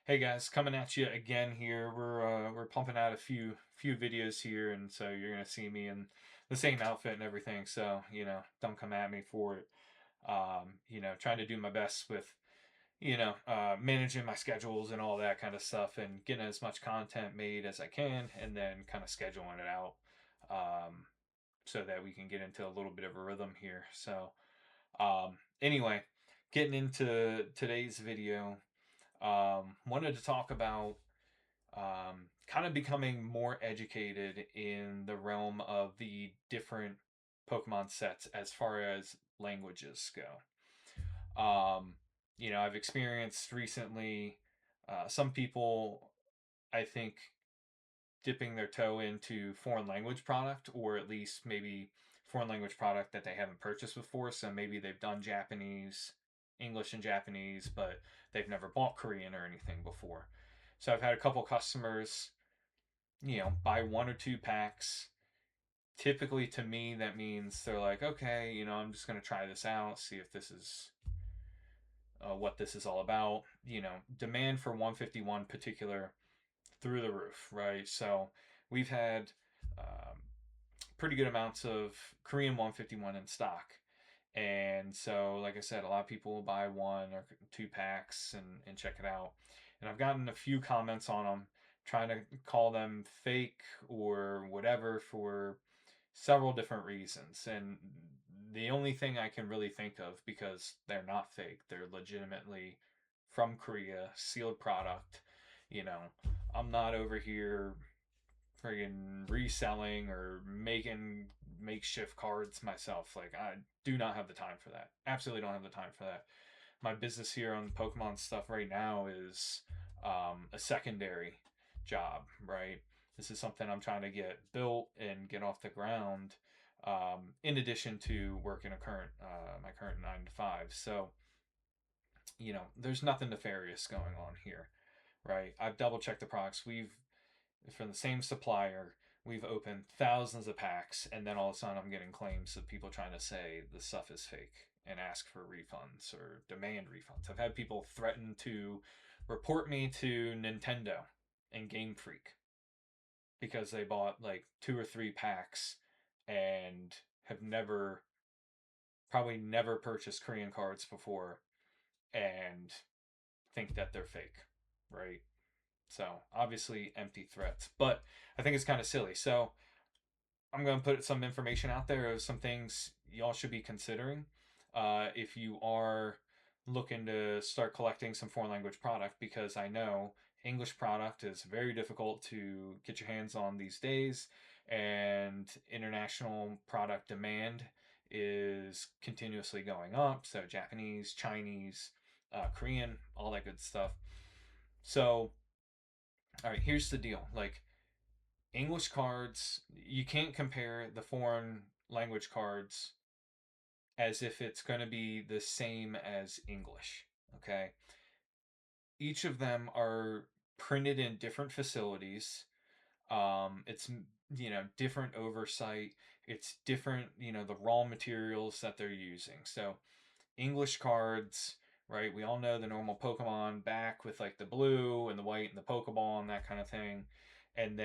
Hey guys, coming at you again here. We're pumping out a few videos here, and so you're gonna see me in the same outfit and everything. So don't come at me for it. Trying to do my best with managing my schedules and all that kind of stuff, and getting as much content made as I can, and then kind of scheduling it out, so that we can get into a little bit of a rhythm here. So anyway, getting into today's video. Wanted to talk about kind of becoming more educated in the realm of the different Pokemon sets as far as languages go. I've experienced recently some people, I think, dipping their toe into foreign language product, or at least maybe foreign language product that they haven't purchased before. So maybe they've done Japanese, English and Japanese, but they've never bought Korean or anything before. So I've had a couple customers, buy one or two packs. Typically, to me, that means they're like, okay, I'm just going to try this out, see if this is what this is all about. Demand for 151 particular through the roof, right? So we've had pretty good amounts of Korean 151 in stock. And so, like I said, a lot of people will buy one or two packs and check it out. And I've gotten a few comments on them, trying to call them fake or whatever for several different reasons. And the only thing I can really think of, because they're not fake, they're legitimately from Korea, sealed product. You know, I'm not over here friggin' reselling or making makeshift cards myself. Like, I do not have the time for that. Absolutely don't have the time for that. My business here on Pokemon stuff right now is a secondary job, right? This is something I'm trying to get built and get off the ground. In addition to working a current my current 9 to 5. So there's nothing nefarious going on here, right? I've double checked the products. We've from the same supplier. We've opened thousands of packs, and then all of a sudden I'm getting claims of people trying to say the stuff is fake and ask for refunds or demand refunds. I've had people threaten to report me to Nintendo and Game Freak because they bought like two or three packs and have probably never purchased Korean cards before and think that they're fake, right? So obviously empty threats, but I think it's kind of silly. So I'm going to put some information out there of some things y'all should be considering if you are looking to start collecting some foreign language product, because I know English product is very difficult to get your hands on these days, and international product demand is continuously going up. So Japanese, Chinese, Korean, all that good stuff. So, all right, here's the deal. Like, English cards, you can't compare the foreign language cards as if it's going to be the same as English. Okay. Each of them are printed in different facilities. It's, different oversight. It's different, the raw materials that they're using. So, English cards, right? We all know the normal Pokemon back with like the blue and the white and the Pokeball and that kind of thing. And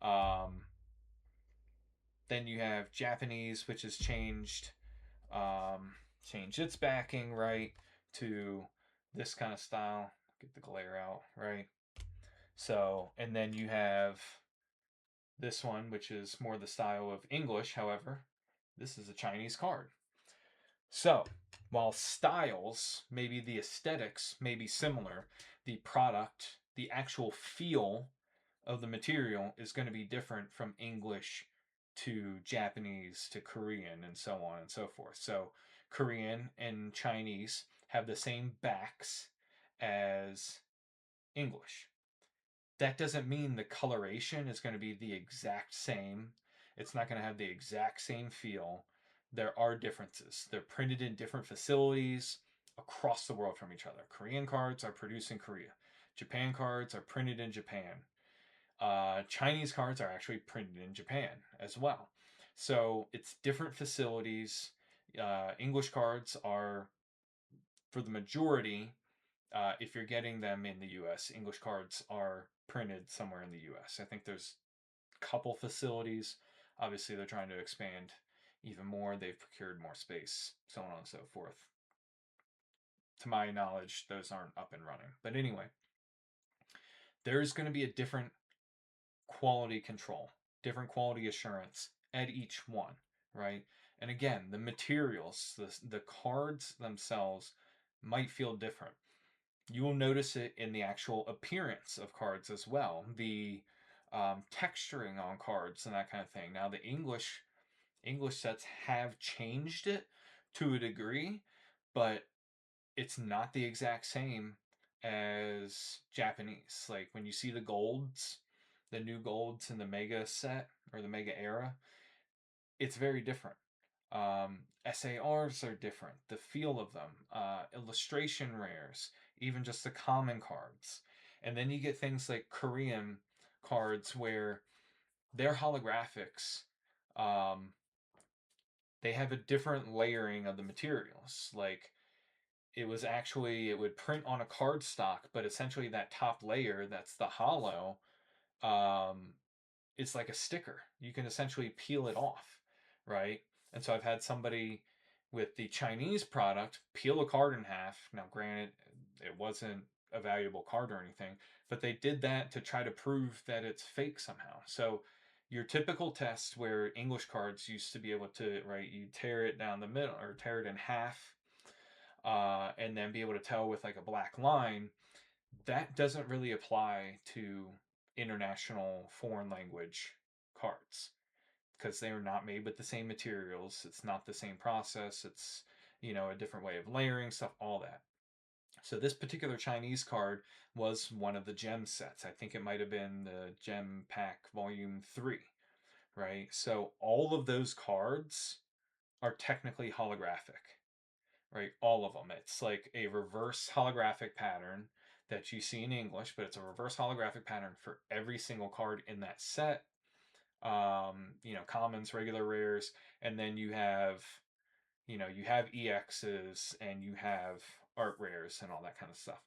um, then you have Japanese, which has changed its backing, right, to this kind of style. Get the glare out, right? So, and then you have this one, which is more the style of English. However, this is a Chinese card. So, while styles, maybe the aesthetics may be similar, the product, the actual feel of the material is going to be different from English to Japanese to Korean and so on and so forth. So, Korean and Chinese have the same backs as English. That doesn't mean the coloration is going to be the exact same. It's not going to have the exact same feel. There are differences. They're printed in different facilities across the world from each other. Korean cards are produced in Korea. Japan cards are printed in Japan. Chinese cards are actually printed in Japan as well. So it's different facilities. English cards are, for the majority, if you're getting them in the US, English cards are printed somewhere in the US. I think there's a couple facilities. Obviously, they're trying to expand even more. They've procured more space, so on and so forth. To my knowledge, those aren't up and running. But anyway, there's going to be a different quality control, different quality assurance at each one, right? And again, the materials, the cards themselves might feel different. You will notice it in the actual appearance of cards as well, the texturing on cards and that kind of thing. Now, the English sets have changed it to a degree, but it's not the exact same as Japanese. Like when you see the golds, the new golds in the Mega set or the Mega era, it's very different. SARs are different. The feel of them, illustration rares, even just the common cards. And then you get things like Korean cards where their holographics, um, they have a different layering of the materials. Like it would print on a card stock, but essentially that top layer, that's the hollow, um, it's like a sticker. You can essentially peel it off, right? And so I've had somebody with the Chinese product peel a card in half. Now, granted, it wasn't a valuable card or anything, but they did that to try to prove that it's fake somehow. So your typical test where English cards used to be able to, right, you tear it down the middle or tear it in half, and then be able to tell with like a black line, that doesn't really apply to international foreign language cards because they are not made with the same materials. It's not the same process. It's, a different way of layering stuff, all that. So this particular Chinese card was one of the gem sets. I think it might have been the Gem Pack Volume 3, right? So all of those cards are technically holographic, right? All of them. It's like a reverse holographic pattern that you see in English, but it's a reverse holographic pattern for every single card in that set. Commons, regular rares, and then you have EXs and you have art rares and all that kind of stuff.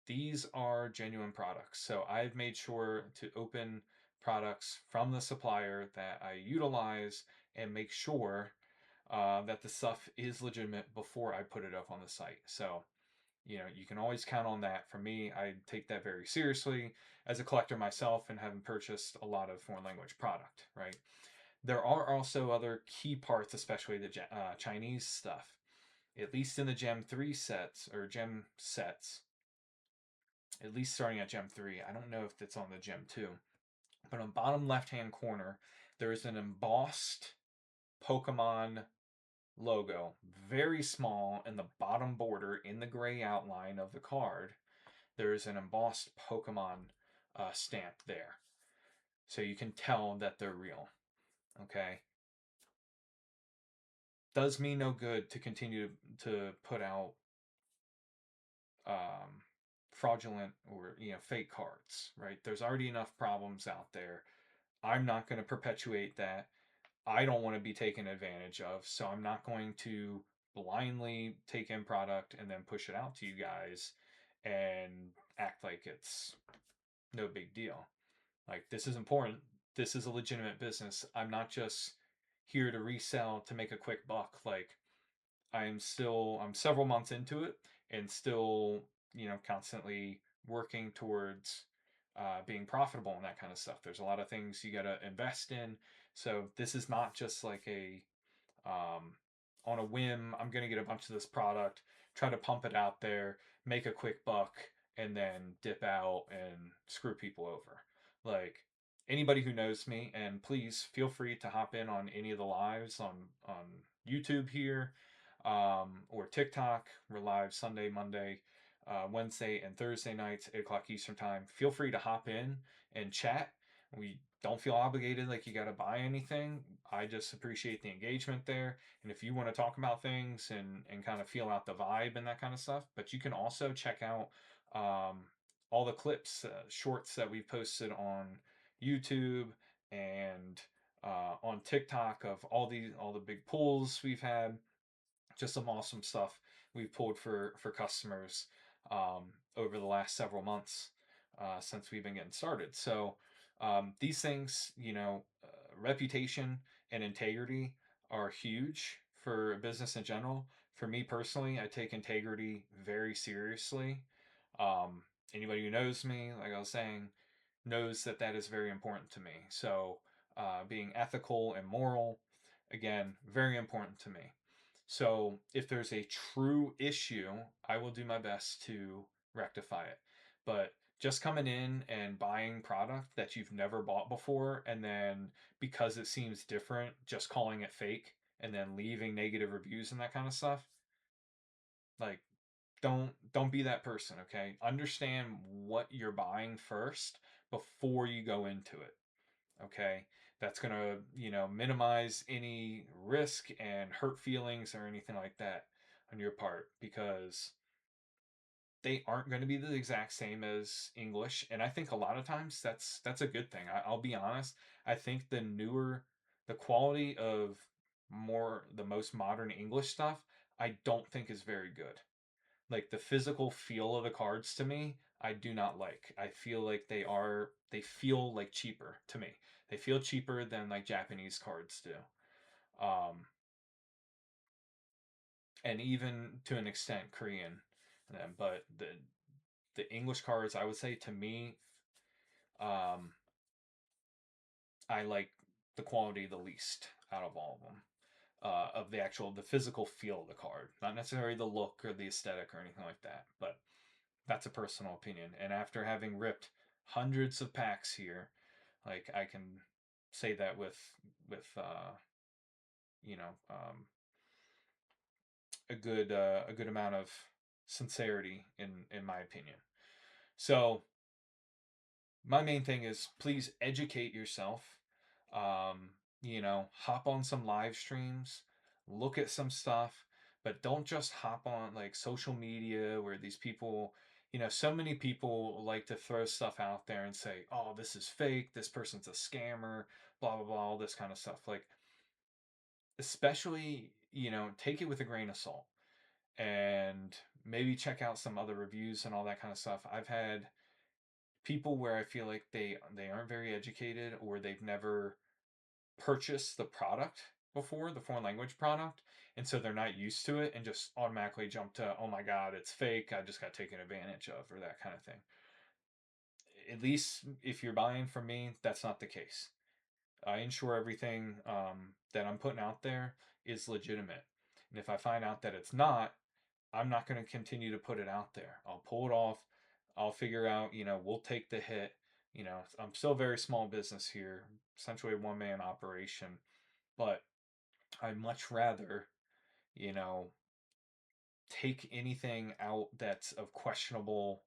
These are genuine products. So I've made sure to open products from the supplier that I utilize and make sure that the stuff is legitimate before I put it up on the site. So, you can always count on that. For me, I take that very seriously as a collector myself and having purchased a lot of foreign language product, right? There are also other key parts, especially the Chinese stuff. At least in the Gem 3 sets, or Gem sets, at least starting at Gem 3. I don't know if it's on the Gem 2. But on the bottom left-hand corner, there is an embossed Pokemon logo, very small in the bottom border in the gray outline of the card. There is an embossed Pokemon stamp there. So you can tell that they're real. Okay? Does me no good to continue to put out um, fraudulent or fake cards, right? There's already enough problems out there. I'm not going to perpetuate that. I don't want to be taken advantage of, so I'm not going to blindly take in product and then push it out to you guys and act like it's no big deal. Like, this is important. This is a legitimate business. I'm not just here to resell to make a quick buck. Like, I'm several months into it and still, constantly working towards being profitable and that kind of stuff. There's a lot of things you got to invest in. So this is not just like um, on a whim, I'm going to get a bunch of this product, try to pump it out there, make a quick buck, and then dip out and screw people over. Like, anybody who knows me, and please feel free to hop in on any of the lives on YouTube here, or TikTok. We're live Sunday, Monday, Wednesday, and Thursday nights, 8 o'clock Eastern Time. Feel free to hop in and chat. We don't feel obligated like you got to buy anything. I just appreciate the engagement there. And if you want to talk about things and kind of feel out the vibe and that kind of stuff, but you can also check out all the clips, shorts that we've posted on YouTube and on TikTok of all the big pulls we've had. Just some awesome stuff we've pulled for customers. over the last several months since we've been getting started. So these things, reputation and integrity are huge for a business in general. For me personally, I take integrity very seriously. Um, Anybody who knows me, like I was saying, knows that that is very important to me. So, being ethical and moral, again, very important to me. So, if there's a true issue, I will do my best to rectify it. But just coming in and buying product that you've never bought before, and then because it seems different, just calling it fake and then leaving negative reviews and that kind of stuff, like don't be that person, okay? Understand what you're buying first before you go into it, okay? That's going to, minimize any risk and hurt feelings or anything like that on your part, because they aren't going to be the exact same as English, and I think a lot of times that's a good thing. I'll be honest. I think the quality of the most modern English stuff, I don't think is very good. Like the physical feel of the cards to me, I do not like. I feel like they feel like cheaper to me. They feel cheaper than like Japanese cards do. Um, and even to an extent Korean. But the English cards, I would say to me, um, I like the quality the least out of all of them. Of the physical feel of the card, not necessarily the look or the aesthetic or anything like that, but that's a personal opinion. And after having ripped hundreds of packs here, like I can say that with you know a good amount of sincerity in my opinion. So my main thing is please educate yourself. Um, hop on some live streams, look at some stuff, but don't just hop on like social media where these people, so many people like to throw stuff out there and say, oh, this is fake, this person's a scammer, blah, blah, blah, all this kind of stuff. Like, especially, take it with a grain of salt and maybe check out some other reviews and all that kind of stuff. I've had people where I feel like they aren't very educated or they've never purchased the product before, the foreign language product, and so they're not used to it and just automatically jump to, oh my god, it's fake, I just got taken advantage of, or that kind of thing. At least if you're buying from me, that's not the case. I ensure everything that I'm putting out there is legitimate. And if I find out that it's not, I'm not going to continue to put it out there. I'll pull it off. I'll figure out, we'll take the hit. I'm still a very small business here, essentially a one man operation, but I'd much rather, you know, take anything out that's of um, questionable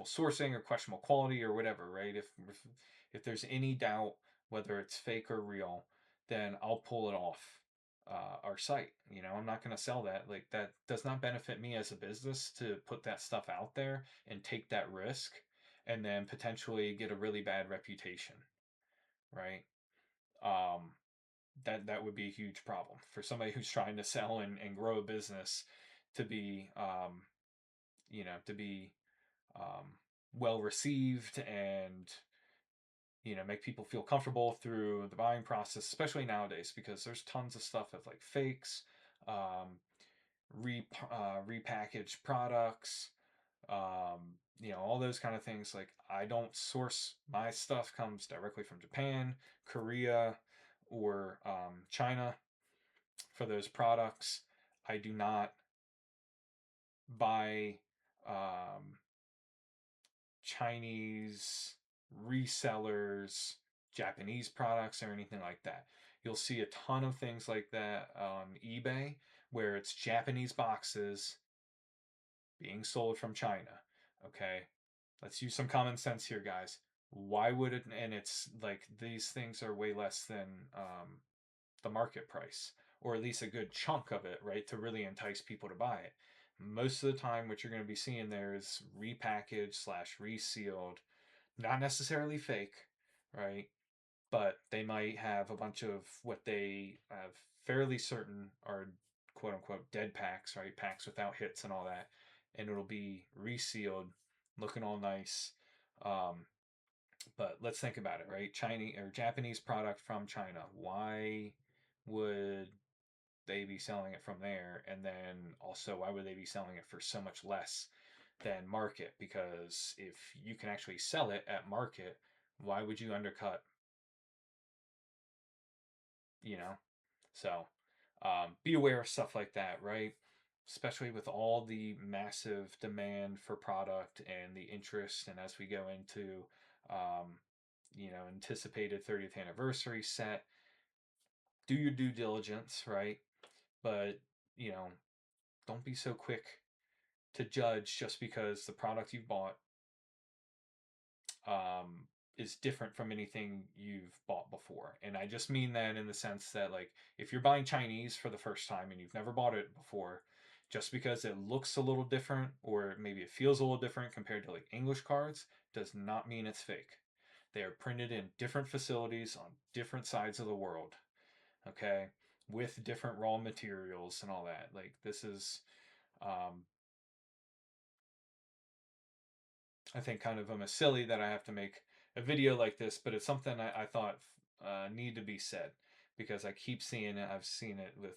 sourcing or questionable quality or whatever, right? If there's any doubt whether it's fake or real, then I'll pull it off our site. I'm not going to sell that. Like that does not benefit me as a business to put that stuff out there and take that risk and then potentially get a really bad reputation, right? Um, that would be a huge problem for somebody who's trying to sell and grow a business to be to be um, well received and make people feel comfortable through the buying process, especially nowadays because there's tons of stuff of like fakes, um, repackaged products, all those kind of things. Like I don't source my stuff comes directly from Japan, Korea, or China for those products. I do not buy um, Chinese resellers, Japanese products, or anything like that. You'll see a ton of things like that on eBay where it's Japanese boxes being sold from China. Okay, let's use some common sense here, guys. Why would it? And it's like these things are way less than the market price, or at least a good chunk of it, right, to really entice people to buy it. Most of the time, what you're going to be seeing there is repackaged slash resealed, not necessarily fake, right? But they might have a bunch of what they have fairly certain are quote unquote dead packs, right? Packs without hits and all that, and it'll be resealed, looking all nice. Um, but let's think about it, right? Chinese or Japanese product from China. Why would they be selling it from there? And then also, why would they be selling it for so much less than market? Because if you can actually sell it at market, why would you undercut, you know? So be aware of stuff like that, right? Especially with all the massive demand for product and the interest, and as we go into, um, anticipated 30th anniversary set, do your due diligence, right? But you know, don't be so quick to judge just because the product you've bought um, is different from anything you've bought before. And I just mean that in the sense that, like, if you're buying Chinese for the first time and you've never bought it before, just because it looks a little different or maybe it feels a little different compared to like English cards does not mean it's fake. They are printed in different facilities on different sides of the world, okay, with different raw materials and all that. Like, this is um, I think kind of almost silly that I have to make a video like this, but it's something I thought need to be said because I keep seeing it. I've seen it with,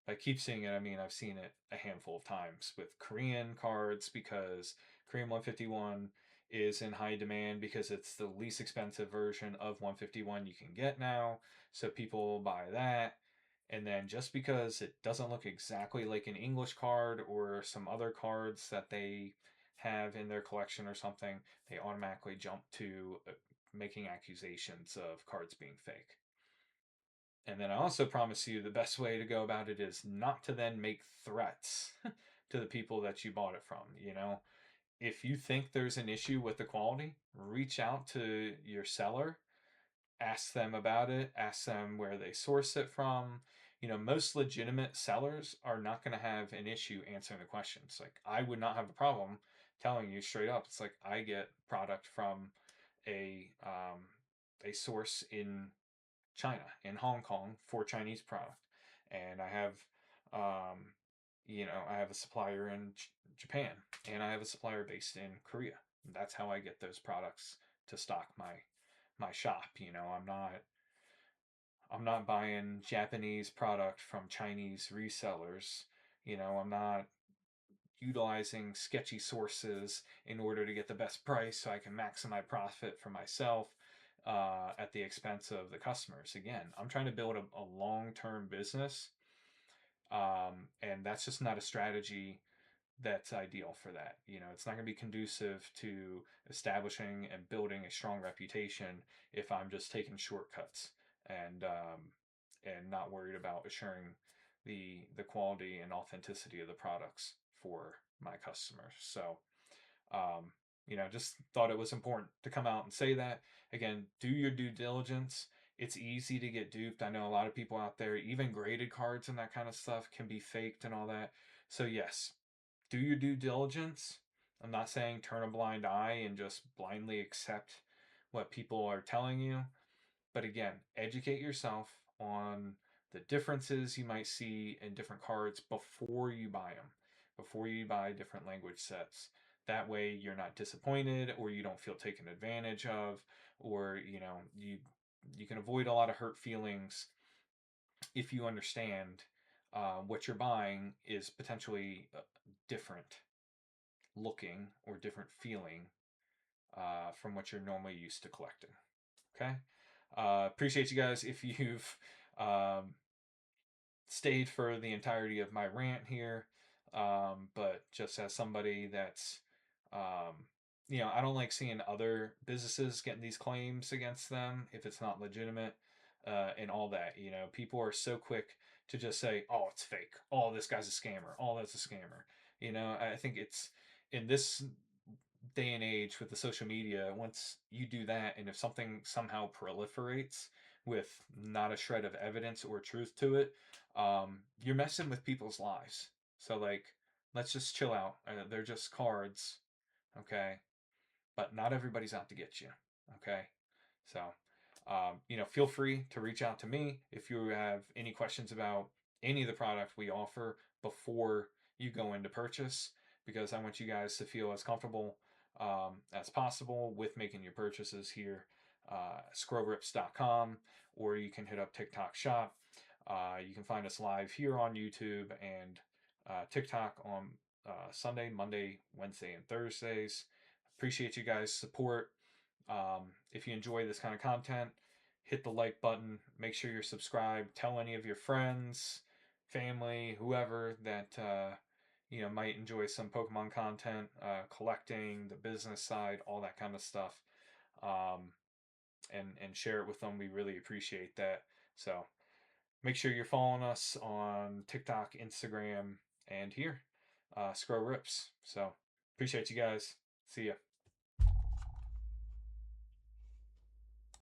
I keep seeing it, I mean, I've seen it a handful of times with Korean cards because Korean 151 is in high demand because it's the least expensive version of 151 you can get now. So people buy that. And then just because it doesn't look exactly like an English card or some other cards that they have in their collection or something, they automatically jump to making accusations of cards being fake. And then I also promise you the best way to go about it is not to then make threats to the people that you bought it from. If you think there's an issue with the quality, reach out to your seller, ask them about it, ask them where they source it from. Most legitimate sellers are not going to have an issue answering the questions. Like, I would not have a problem telling you straight up. It's like, I get product from a source in China, in Hong Kong, for Chinese product, and um, I have a supplier in Japan, and I have a supplier based in Korea. That's how I get those products to stock my shop. I'm not buying Japanese product from Chinese resellers. I'm not utilizing sketchy sources in order to get the best price so I can maximize profit for myself at the expense of the customers. Again, I'm trying to build a long-term business, and that's just not a strategy that's ideal for that. It's not going to be conducive to establishing and building a strong reputation if I'm just taking shortcuts and not worried about assuring the quality and authenticity of the products for my customers. So, just thought it was important to come out and say that. Again, do your due diligence. It's easy to get duped. I know a lot of people out there, even graded cards and that kind of stuff can be faked and all that. So, yes, do your due diligence. I'm not saying turn a blind eye and just blindly accept what people are telling you. But again, educate yourself on the differences you might see in different cards before you buy them, before you buy different language sets. That way you're not disappointed or you don't feel taken advantage of, or you can avoid a lot of hurt feelings if you understand what you're buying is potentially different looking or different feeling from what you're normally used to collecting. Okay. Appreciate you guys if you've um, stayed for the entirety of my rant here. But just as somebody that's, um, I don't like seeing other businesses getting these claims against them if it's not legitimate and all that. People are so quick to just say, oh, it's fake. Oh, this guy's a scammer. Oh, that's a scammer. I think it's in this day and age with the social media, once you do that, and if something somehow proliferates with not a shred of evidence or truth to it, you're messing with people's lives. So, like, let's just chill out. They're just cards, okay? But not everybody's out to get you, okay? So, feel free to reach out to me if you have any questions about any of the product we offer before you go into purchase, because I want you guys to feel as comfortable as possible with making your purchases here. Scrowrips.com, or you can hit up TikTok Shop. You can find us live here on YouTube and TikTok on Sunday, Monday, Wednesday, and Thursdays. Appreciate you guys' support. If you enjoy this kind of content, hit the like button. Make sure you're subscribed. Tell any of your friends, family, whoever that might enjoy some Pokemon content, collecting, the business side, all that kind of stuff. Um, and share it with them. We really appreciate that. So make sure you're following us on TikTok, Instagram, and here, Scroll Rips. So appreciate you guys. See ya.